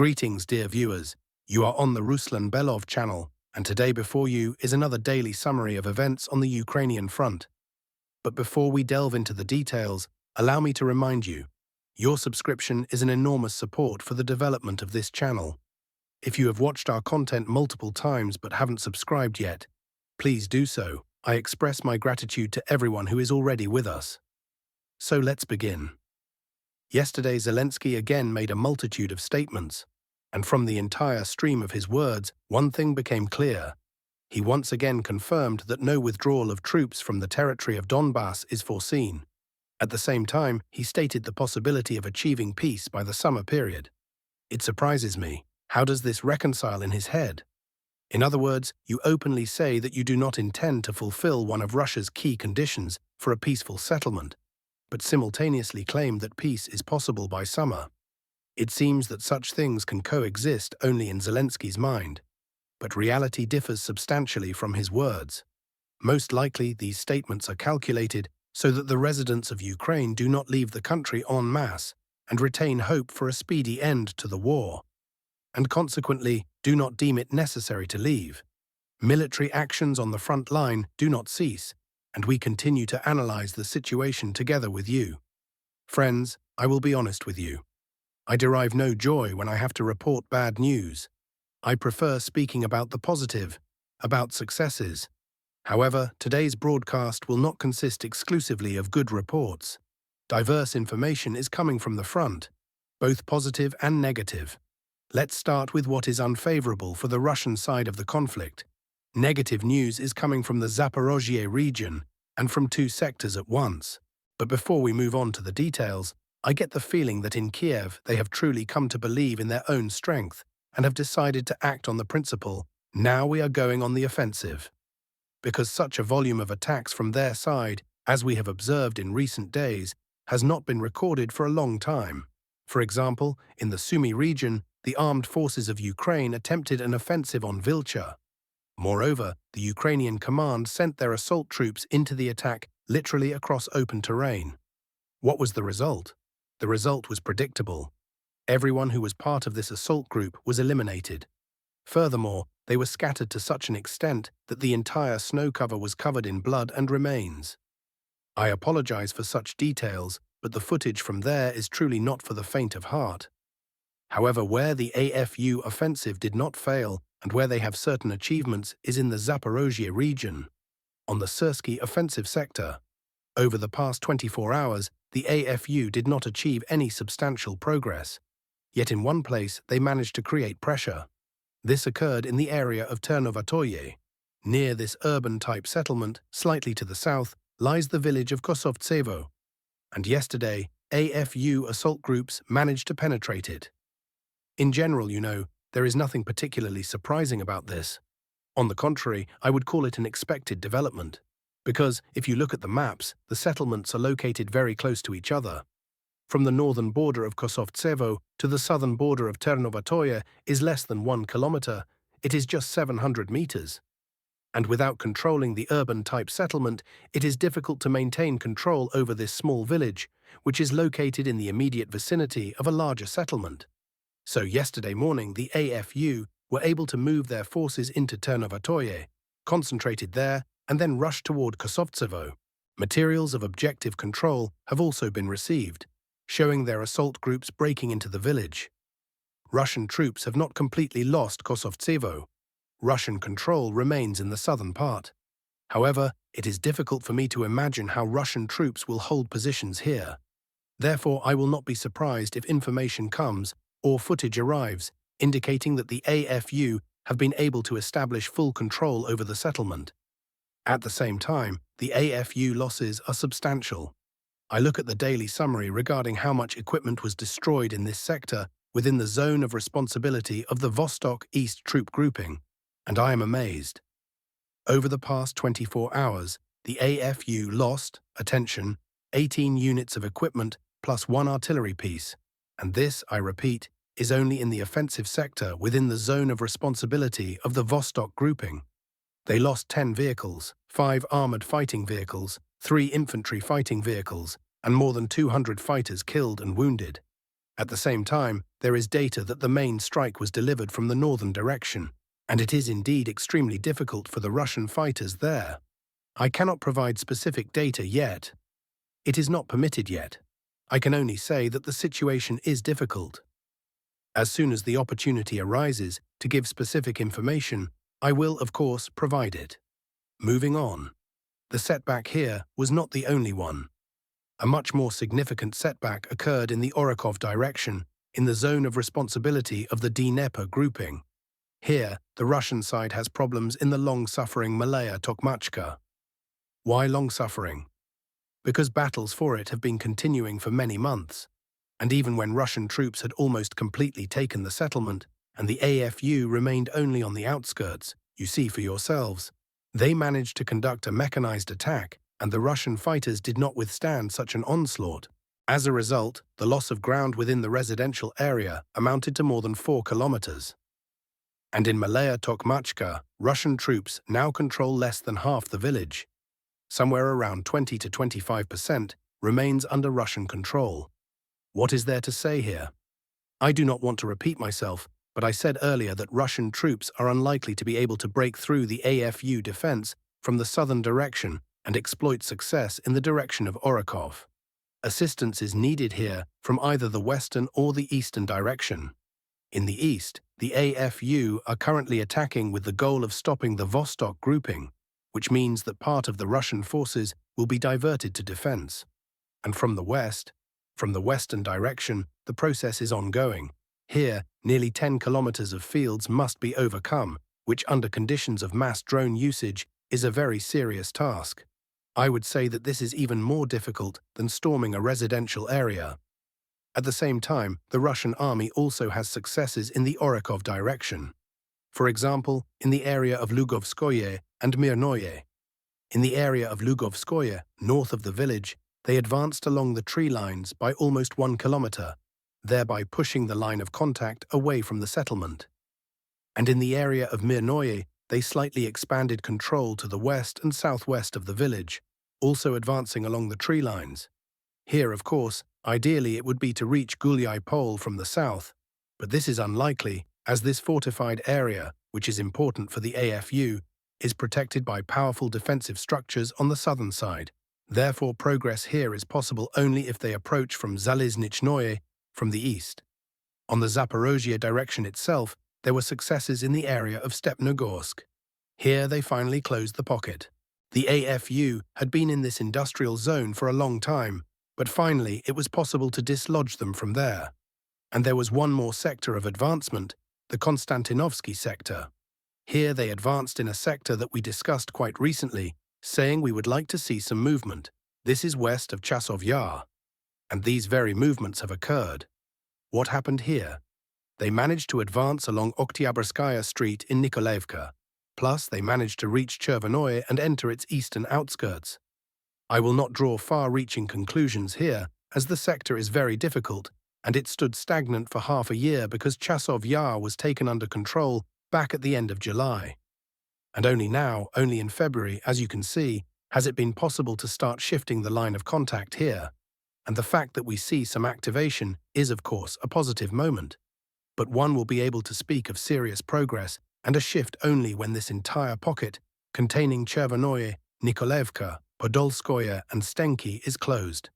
Greetings, dear viewers. You are on the Ruslan Belov channel, and today before you is another daily summary of events on the Ukrainian front. But before we delve into the details, allow me to remind you, your subscription is an enormous support for the development of this channel. If you have watched our content multiple times but haven't subscribed yet, please do so. I express my gratitude to everyone who is already with us. So let's begin. Yesterday, Zelensky again made a multitude of statements, and from the entire stream of his words, one thing became clear. He once again confirmed that no withdrawal of troops from the territory of Donbass is foreseen. At the same time, he stated the possibility of achieving peace by the summer period. It surprises me. How does this reconcile in his head? In other words, you openly say that you do not intend to fulfill one of Russia's key conditions for a peaceful settlement, but simultaneously claim that peace is possible by summer. It seems that such things can coexist only in Zelensky's mind, but reality differs substantially from his words. Most likely, these statements are calculated so that the residents of Ukraine do not leave the country en masse and retain hope for a speedy end to the war, and consequently do not deem it necessary to leave. Military actions on the front line do not cease, and we continue to analyze the situation together with you. Friends, I will be honest with you. I derive no joy when I have to report bad news. I prefer speaking about the positive, about successes. However, today's broadcast will not consist exclusively of good reports. Diverse information is coming from the front, both positive and negative. Let's start with what is unfavorable for the Russian side of the conflict. Negative news is coming from the Zaporizhzhia region and from two sectors at once. But before we move on to the details, I get the feeling that in Kiev they have truly come to believe in their own strength and have decided to act on the principle, now we are going on the offensive. Because such a volume of attacks from their side, as we have observed in recent days, has not been recorded for a long time. For example, in the Sumy region, the armed forces of Ukraine attempted an offensive on Vilcha. Moreover, the Ukrainian command sent their assault troops into the attack literally across open terrain. What was the result? The result was predictable. Everyone who was part of this assault group was eliminated. Furthermore, they were scattered to such an extent that the entire snow cover was covered in blood and remains. I apologize for such details, but the footage from there is truly not for the faint of heart. However, where the AFU offensive did not fail and where they have certain achievements is in the Zaporizhzhia region. On the Sursky offensive sector, over the past 24 hours, the AFU did not achieve any substantial progress. Yet in one place, they managed to create pressure. This occurred in the area of Ternovate. Near this urban-type settlement, slightly to the south, lies the village of Kosovtsevo. And yesterday, AFU assault groups managed to penetrate it. In general, there is nothing particularly surprising about this. On the contrary, I would call it an expected development. Because, if you look at the maps, the settlements are located very close to each other. From the northern border of Kosovtsevo to the southern border of Ternovate is less than 1 kilometer, it is just 700 meters. And without controlling the urban-type settlement, it is difficult to maintain control over this small village, which is located in the immediate vicinity of a larger settlement. So yesterday morning, the AFU were able to move their forces into Ternovate, concentrated there, and then rushed toward Kosovtsevo. Materials of objective control have also been received, showing their assault groups breaking into the village. Russian troops have not completely lost Kosovtsevo. Russian control remains in the southern part. However, it is difficult for me to imagine how Russian troops will hold positions here. Therefore, I will not be surprised if information comes or footage arrives, indicating that the AFU have been able to establish full control over the settlement. At the same time, the AFU losses are substantial. I look at the daily summary regarding how much equipment was destroyed in this sector within the zone of responsibility of the Vostok East troop grouping, and I am amazed. Over the past 24 hours, the AFU lost, attention, 18 units of equipment plus 1 artillery piece, and this, I repeat, is only in the offensive sector within the zone of responsibility of the Vostok grouping. They lost 10 vehicles, 5 armored fighting vehicles, 3 infantry fighting vehicles, and more than 200 fighters killed and wounded. At the same time, there is data that the main strike was delivered from the northern direction, and it is indeed extremely difficult for the Russian fighters there. I cannot provide specific data yet. It is not permitted yet. I can only say that the situation is difficult. As soon as the opportunity arises to give specific information, I will, of course, provide it. Moving on. The setback here was not the only one. A much more significant setback occurred in the Orakov direction, in the zone of responsibility of the Dnepr grouping. Here, the Russian side has problems in the long-suffering Malaya Tokmachka. Why long-suffering? Because battles for it have been continuing for many months, and even when Russian troops had almost completely taken the settlement and the AFU remained only on the outskirts, you see for yourselves, they managed to conduct a mechanized attack, and the Russian fighters did not withstand such an onslaught. As a result, the loss of ground within the residential area amounted to more than 4 kilometers. And in Malaya Tokmachka, Russian troops now control less than half the village. Somewhere around 20 to 25% remains under Russian control. What is there to say here? I do not want to repeat myself, but I said earlier that Russian troops are unlikely to be able to break through the AFU defense from the southern direction and exploit success in the direction of Orakov. Assistance is needed here from either the western or the eastern direction. In the east, the AFU are currently attacking with the goal of stopping the Vostok grouping, which means that part of the Russian forces will be diverted to defense. And from the western direction, the process is ongoing. Here, nearly 10 kilometers of fields must be overcome, which under conditions of mass drone usage is a very serious task. I would say that this is even more difficult than storming a residential area. At the same time, the Russian army also has successes in the Orakov direction. For example, in the area of Lugovskoye and Mirnoye. In the area of Lugovskoye, north of the village, they advanced along the tree lines by almost 1 kilometer, thereby pushing the line of contact away from the settlement. And in the area of Mirnoye, they slightly expanded control to the west and southwest of the village, also advancing along the tree lines. Here, of course, ideally it would be to reach Gulyai Pole from the south, but this is unlikely, as this fortified area, which is important for the AFU, is protected by powerful defensive structures on the southern side. Therefore, progress here is possible only if they approach from Zalizhnye from the east. On the Zaporizhzhia direction itself, there were successes in the area of Stepnogorsk. Here they finally closed the pocket. The AFU had been in this industrial zone for a long time, but finally it was possible to dislodge them from there. And there was one more sector of advancement, the Konstantinovsky sector. Here they advanced in a sector that we discussed quite recently, saying we would like to see some movement. This is west of Chasiv Yar. And these very movements have occurred. What happened here? They managed to advance along Oktyabrskaya Street in Nikolaevka. Plus, they managed to reach Chervonoye and enter its eastern outskirts. I will not draw far-reaching conclusions here, as the sector is very difficult, and it stood stagnant for half a year because Chasiv Yar was taken under control back at the end of July. And only now, only in February, as you can see, has it been possible to start shifting the line of contact here. And the fact that we see some activation is, of course, a positive moment. But one will be able to speak of serious progress and a shift only when this entire pocket, containing Chervonoye, Nikolaevka, Podolskoye and Stenki, is closed.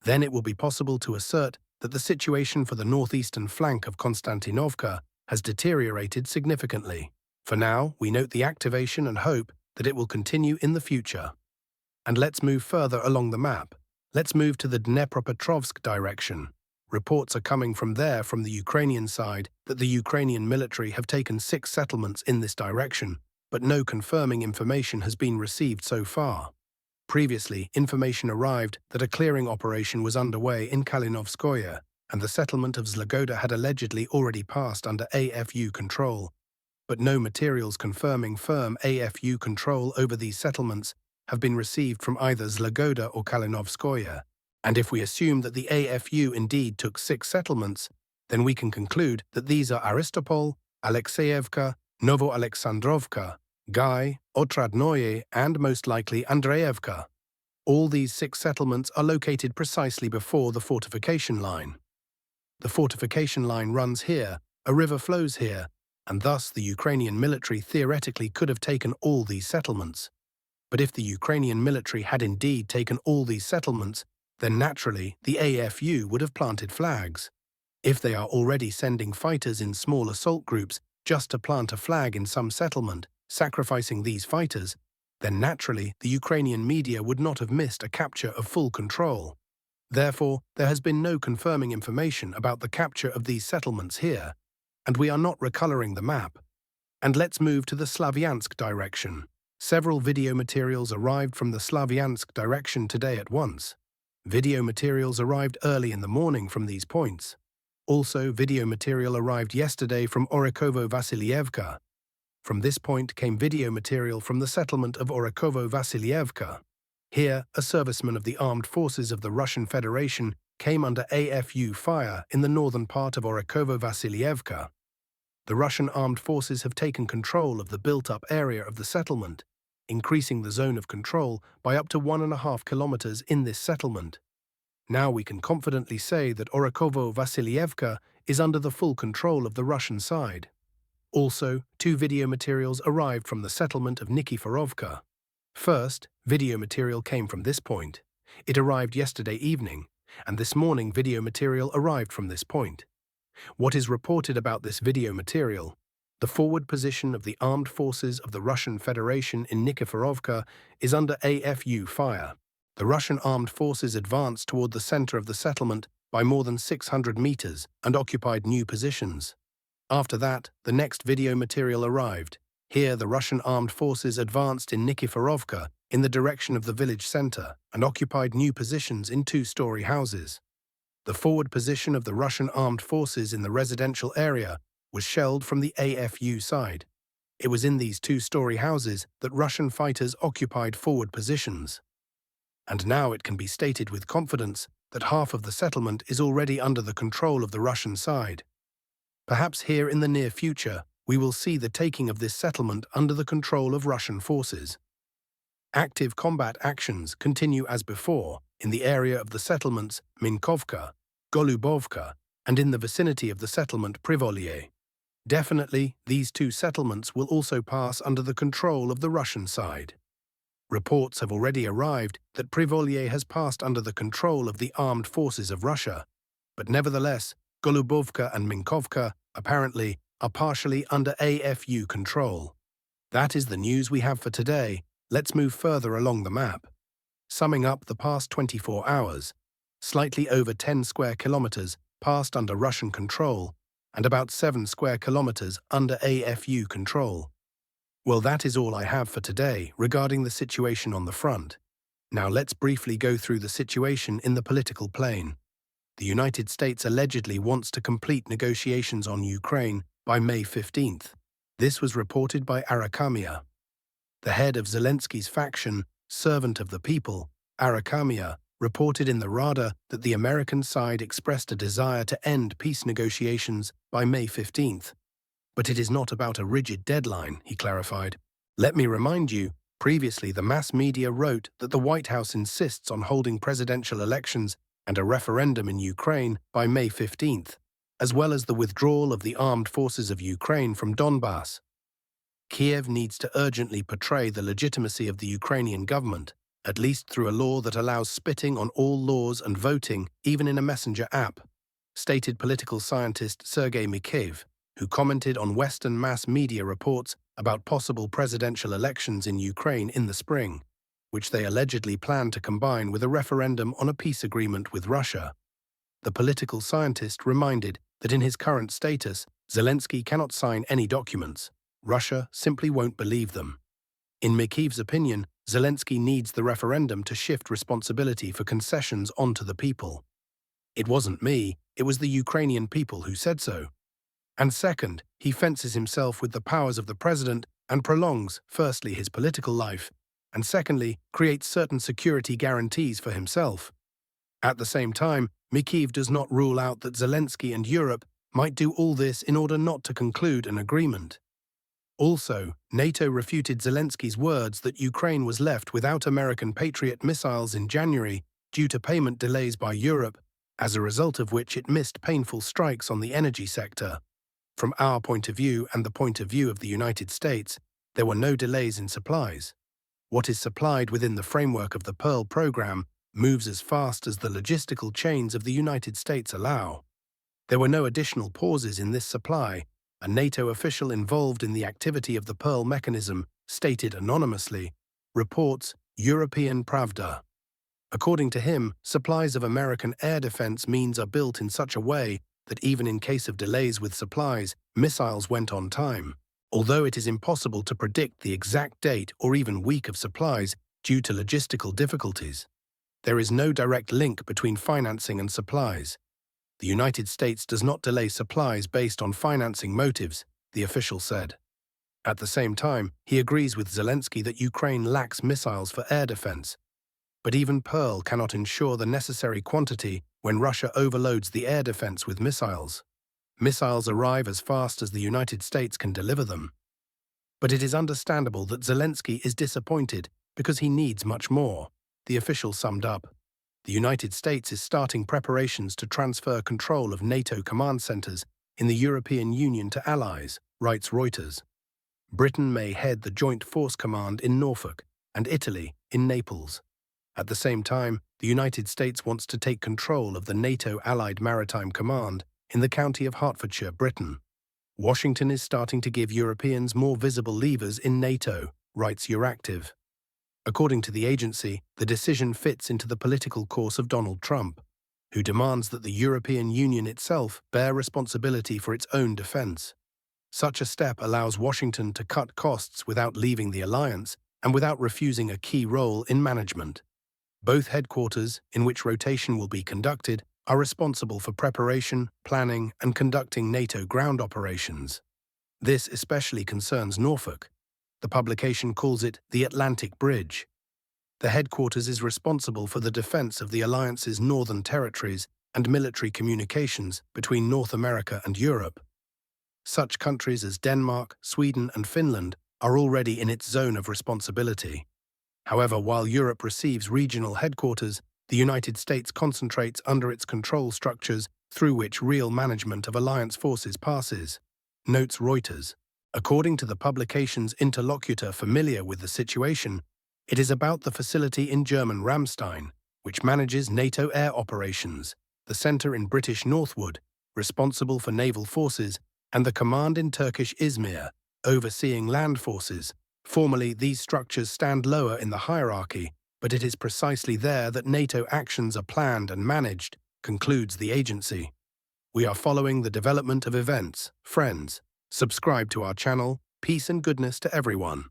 Then it will be possible to assert that the situation for the northeastern flank of Konstantinovka has deteriorated significantly. For now, we note the activation and hope that it will continue in the future. And let's move further along the map. Let's move to the Dnepropetrovsk direction. Reports are coming from there from the Ukrainian side that the Ukrainian military have taken 6 settlements in this direction, but no confirming information has been received so far. Previously, information arrived that a clearing operation was underway in Kalinovskoye, and the settlement of Zlogoda had allegedly already passed under AFU control. But no materials confirming firm AFU control over these settlements have been received from either Zlogoda or Kalinovskoye. And if we assume that the AFU indeed took 6 settlements, then we can conclude that these are Aristopol, Alexeyevka, Novo-Alexandrovka, Gai, Otradnoye, and most likely Andreevka. All these 6 settlements are located precisely before the fortification line. The fortification line runs here, a river flows here, and thus the Ukrainian military theoretically could have taken all these settlements. But if the Ukrainian military had indeed taken all these settlements, then naturally the AFU would have planted flags. If they are already sending fighters in small assault groups just to plant a flag in some settlement, sacrificing these fighters, then naturally the Ukrainian media would not have missed a capture of full control. Therefore, there has been no confirming information about the capture of these settlements here, and we are not recoloring the map. And let's move to the Slavyansk direction. Several video materials arrived from the Slavyansk direction today at once. Video materials arrived early in the morning from these points. Also, video material arrived yesterday from Orikovo-Vasilievka. From this point came video material from the settlement of Orikovo-Vasilievka. Here, a serviceman of the armed forces of the Russian Federation came under AFU fire in the northern part of Orikovo-Vasilievka. The Russian armed forces have taken control of the built-up area of the settlement, increasing the zone of control by up to 1.5 kilometers in this settlement. Now we can confidently say that Orikovo-Vasilievka is under the full control of the Russian side. Also, 2 video materials arrived from the settlement of Nikiforovka. First, video material came from this point. It arrived yesterday evening, and this morning video material arrived from this point. What is reported about this video material? The forward position of the armed forces of the Russian Federation in Nikiforovka is under AFU fire. The Russian armed forces advanced toward the center of the settlement by more than 600 meters and occupied new positions. After that, the next video material arrived. Here, the Russian armed forces advanced in Nikiforovka in the direction of the village center and occupied new positions in 2-story houses. The forward position of the Russian armed forces in the residential area was shelled from the AFU side. It was in these 2-story houses that Russian fighters occupied forward positions. And now it can be stated with confidence that half of the settlement is already under the control of the Russian side. Perhaps here in the near future, we will see the taking of this settlement under the control of Russian forces. Active combat actions continue as before in the area of the settlements Minkovka, Golubovka, and in the vicinity of the settlement Privolye. Definitely, these 2 settlements will also pass under the control of the Russian side. Reports have already arrived that Privolye has passed under the control of the armed forces of Russia, but nevertheless, Golubovka and Minkovka, apparently, are partially under AFU control. That is the news we have for today. Let's move further along the map. Summing up the past 24 hours, slightly over 10 square kilometers passed under Russian control and about 7 square kilometers under AFU control. Well, that is all I have for today regarding the situation on the front. Now let's briefly go through the situation in the political plane. The United States allegedly wants to complete negotiations on Ukraine by May 15th. This was reported by Arakamia. The head of Zelensky's faction, Servant of the People, Arakamia, reported in the Rada that the American side expressed a desire to end peace negotiations by May 15th. But it is not about a rigid deadline, he clarified. Let me remind you, previously the mass media wrote that the White House insists on holding presidential elections and a referendum in Ukraine by May 15th, as well as the withdrawal of the armed forces of Ukraine from Donbass. Kiev needs to urgently portray the legitimacy of the Ukrainian government, at least through a law that allows spitting on all laws and voting, even in a messenger app, stated political scientist Sergei Mikheyev, who commented on Western mass media reports about possible presidential elections in Ukraine in the spring, which they allegedly plan to combine with a referendum on a peace agreement with Russia. The political scientist reminded that in his current status, Zelensky cannot sign any documents. Russia simply won't believe them. In Mikheyev's opinion, Zelensky needs the referendum to shift responsibility for concessions onto the people. It wasn't me, it was the Ukrainian people who said so. And second, he fences himself with the powers of the president and prolongs, firstly, his political life, and secondly, creates certain security guarantees for himself. At the same time, Mikheyev does not rule out that Zelensky and Europe might do all this in order not to conclude an agreement. Also, NATO refuted Zelensky's words that Ukraine was left without American Patriot missiles in January due to payment delays by Europe, as a result of which it missed painful strikes on the energy sector. From our point of view and the point of view of the United States, there were no delays in supplies. What is supplied within the framework of the Pearl program moves as fast as the logistical chains of the United States allow. There were no additional pauses in this supply. A NATO official involved in the activity of the Pearl mechanism stated anonymously, reports European Pravda. According to him, supplies of American air defense means are built in such a way that even in case of delays with supplies, missiles went on time. Although it is impossible to predict the exact date or even week of supplies due to logistical difficulties, there is no direct link between financing and supplies. The United States does not delay supplies based on financing motives, the official said. At the same time, he agrees with Zelensky that Ukraine lacks missiles for air defense. But even Pearl cannot ensure the necessary quantity when Russia overloads the air defense with missiles. Missiles arrive as fast as the United States can deliver them. But it is understandable that Zelensky is disappointed because he needs much more, the official summed up. The United States is starting preparations to transfer control of NATO command centers in the European Union to allies, writes Reuters. Britain may head the Joint Force Command in Norfolk and Italy in Naples. At the same time, the United States wants to take control of the NATO Allied Maritime Command in the county of Hertfordshire, Britain. Washington is starting to give Europeans more visible levers in NATO, writes Euractiv. According to the agency, the decision fits into the political course of Donald Trump, who demands that the European Union itself bear responsibility for its own defense. Such a step allows Washington to cut costs without leaving the alliance and without refusing a key role in management. Both headquarters, in which rotation will be conducted, are responsible for preparation, planning, and conducting NATO ground operations. This especially concerns Norfolk. The publication calls it the Atlantic Bridge. The headquarters is responsible for the defense of the alliance's northern territories and military communications between North America and Europe. Such countries as Denmark, Sweden, and Finland are already in its zone of responsibility. However, while Europe receives regional headquarters, the United States concentrates under its control structures through which real management of alliance forces passes, notes Reuters. According to the publication's interlocutor familiar with the situation, it is about the facility in German Ramstein, which manages NATO air operations, the centre in British Northwood, responsible for naval forces, and the command in Turkish Izmir, overseeing land forces. Formally, these structures stand lower in the hierarchy, but it is precisely there that NATO actions are planned and managed, concludes the agency. We are following the development of events, friends. Subscribe to our channel. Peace and goodness to everyone.